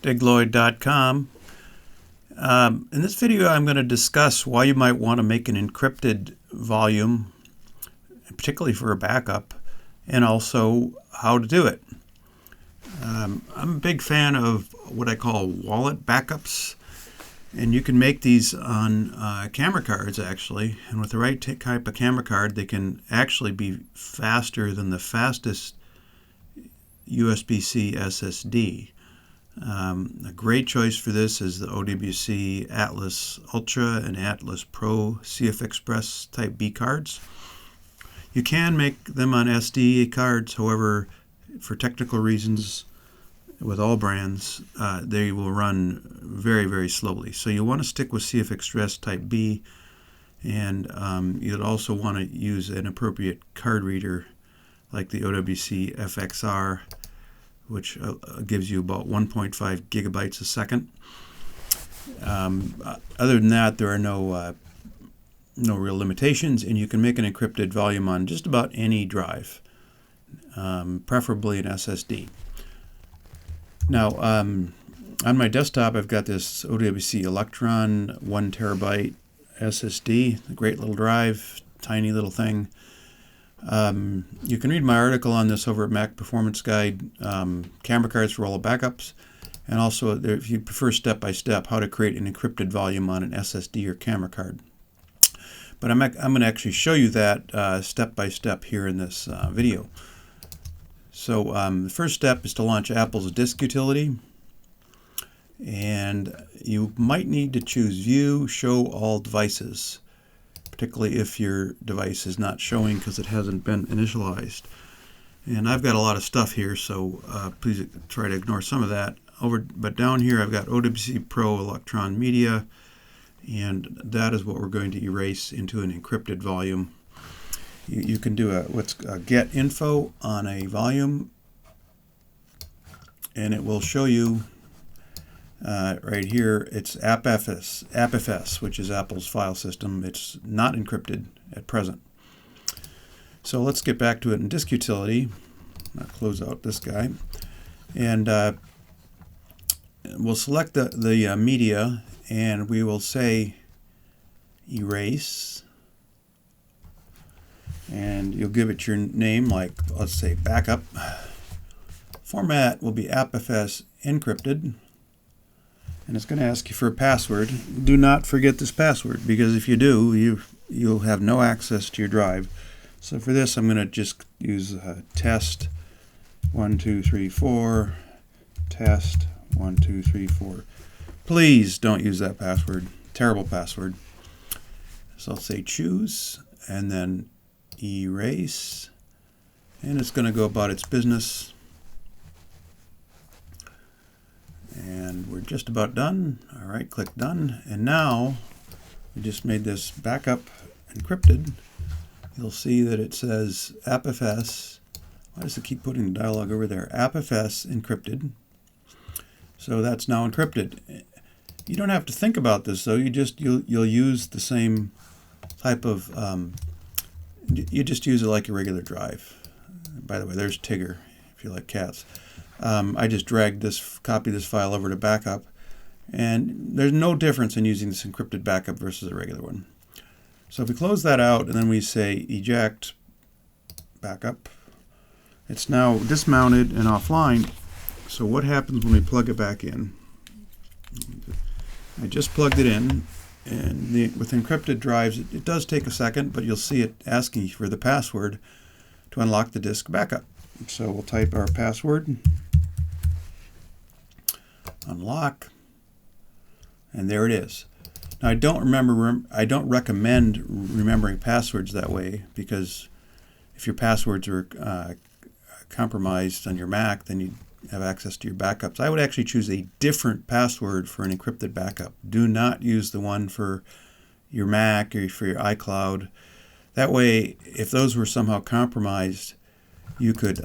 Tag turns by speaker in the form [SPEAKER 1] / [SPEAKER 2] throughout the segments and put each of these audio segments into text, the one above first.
[SPEAKER 1] digloid.com. In this video I'm going to discuss why you might want to make an encrypted volume, particularly for a backup, and also how to do it. I'm a big fan of what I call wallet backups, and you can make these on camera cards actually, and with the right type of camera card they can actually be faster than the fastest USB-C SSD. A great choice for this is the OWC Atlas Ultra and Atlas Pro CF Express Type B cards. You can make them on SD cards, however, for technical reasons, with all brands, they will run very, very slowly. So you want to stick with CF Express Type B, and you'd also want to use an appropriate card reader like the OWC FXR, which gives you about 1.5 gigabytes a second. Other than that, there are no real limitations, and you can make an encrypted volume on just about any drive, preferably an SSD. Now, on my desktop, I've got this OWC Electron 1 terabyte SSD, a great little drive, tiny little thing. You can read my article on this over at Mac Performance Guide, camera cards for all the backups, and also if you prefer step-by-step how to create an encrypted volume on an SSD or camera card. But I'm going to actually show you that step-by-step here in this video. So the first step is to launch Apple's disk utility, and you might need to choose View, Show All Devices, particularly if your device is not showing because it hasn't been initialized. And I've got a lot of stuff here, so please try to ignore some of that. But down here I've got OWC Pro Electron Media, and that is what we're going to erase into an encrypted volume. You can do what's a get info on a volume, and it will show you right here, it's AppFS, which is Apple's file system. It's not encrypted at present. So let's get back to it in disk utility. I'll close out this guy, and we'll select the media, and we will say erase, and you'll give it your name, like let's say backup. Format will be AppFS encrypted, and it's going to ask you for a password. Do not forget this password, because if you do, you'll have no access to your drive. So for this, I'm going to just use test 1 2 3 4 test 1 2 3 4. Please don't use that password. Terrible password. So I'll say choose and then erase, and it's going to go about its business. And we're just about done. All right, click done. And now we just made this backup encrypted. You'll see that it says AppFS. Why does it keep putting the dialog over there? AppFS encrypted. So that's now encrypted. You don't have to think about this though. You'll use the same type of you just use it like a regular drive. By the way, there's Tigger if you like cats. I just dragged copy this file over to backup, and there's no difference in using this encrypted backup versus a regular one. So if we close that out and then we say eject backup, it's now dismounted and offline. So what happens when we plug it back in? I just plugged it in, and with encrypted drives it does take a second, but you'll see it asking for the password to unlock the disk backup. So we'll type our password, unlock, and there it is. Now I don't recommend remembering passwords that way, because if your passwords are compromised on your Mac, then you have access to your backups. I would actually choose a different password for an encrypted backup. Do not use the one for your Mac or for your iCloud. That way, if those were somehow compromised, you could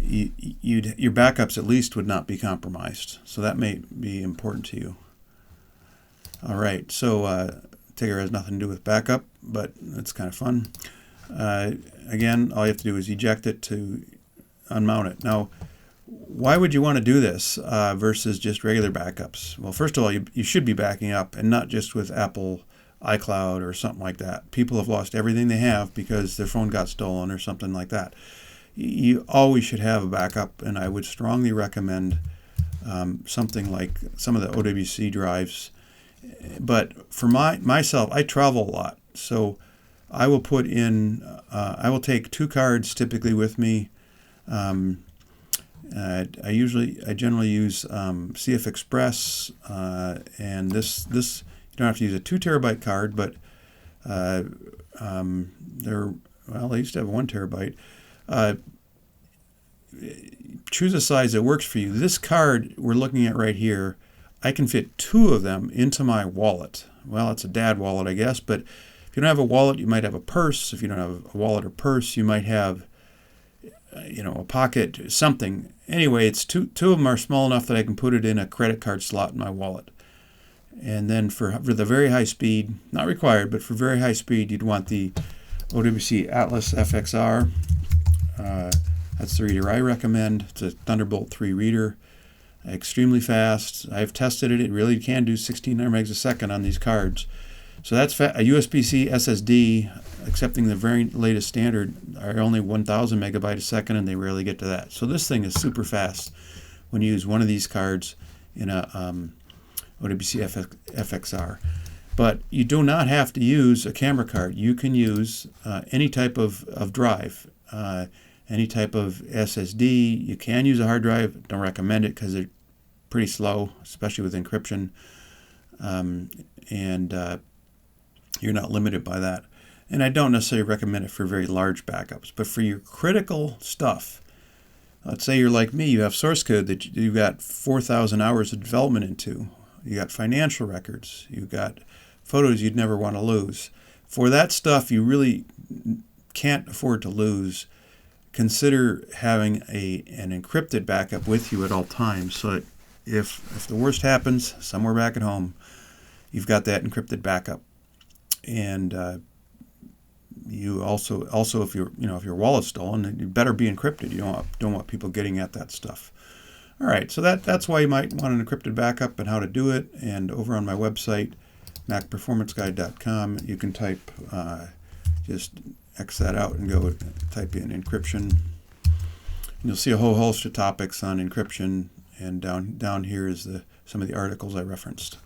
[SPEAKER 1] your backups at least would not be compromised. So that may be important to you. All right, so Tigger has nothing to do with backup, but it's kind of fun. Again, all you have to do is eject it to unmount it. Now, why would you want to do this versus just regular backups? Well, first of all, you should be backing up, and not just with Apple iCloud or something like that. People have lost everything they have because their phone got stolen or something like that. You always should have a backup, and I would strongly recommend something like some of the OWC drives. But for myself, I travel a lot, so I will put in, I will take 2 cards typically with me. I generally use CF Express, and this you don't have to use a 2 terabyte card, but I used to have a 1 terabyte. Choose a size that works for you. This card we're looking at right here, I can fit 2 of them into my wallet. Well, it's a dad wallet, I guess, but if you don't have a wallet, you might have a purse. If you don't have a wallet or purse, you might have, a pocket, something. Anyway, it's two of them are small enough that I can put it in a credit card slot in my wallet. And then for the very high speed, not required, but for very high speed, you'd want the OWC Atlas FXR. That's the reader I recommend. It's a Thunderbolt 3 reader. Extremely fast. I've tested it. It really can do 1600 megs a second on these cards. So that's a USB-C SSD, accepting the very latest standard, are only 1000 megabytes a second, and they rarely get to that. So this thing is super fast when you use one of these cards in a OWC FXR. But you do not have to use a camera card. You can use any type of drive, any type of SSD. You can use a hard drive. Don't recommend it because they're pretty slow, especially with encryption. You're not limited by that. And I don't necessarily recommend it for very large backups, but for your critical stuff, let's say you're like me, you have source code that you've got 4,000 hours of development into. You got financial records. You've got photos you'd never want to lose. For that stuff you really can't afford to lose, consider having an encrypted backup with you at all times, so that if the worst happens somewhere back at home, you've got that encrypted backup. And you also if your wallet's stolen, it better be encrypted. You don't want people getting at that stuff. All right, so that's why you might want an encrypted backup and how to do it. And over on my website, macperformanceguide.com, you can type just X that out and go type in encryption. And you'll see a whole host of topics on encryption, and down here is some of the articles I referenced.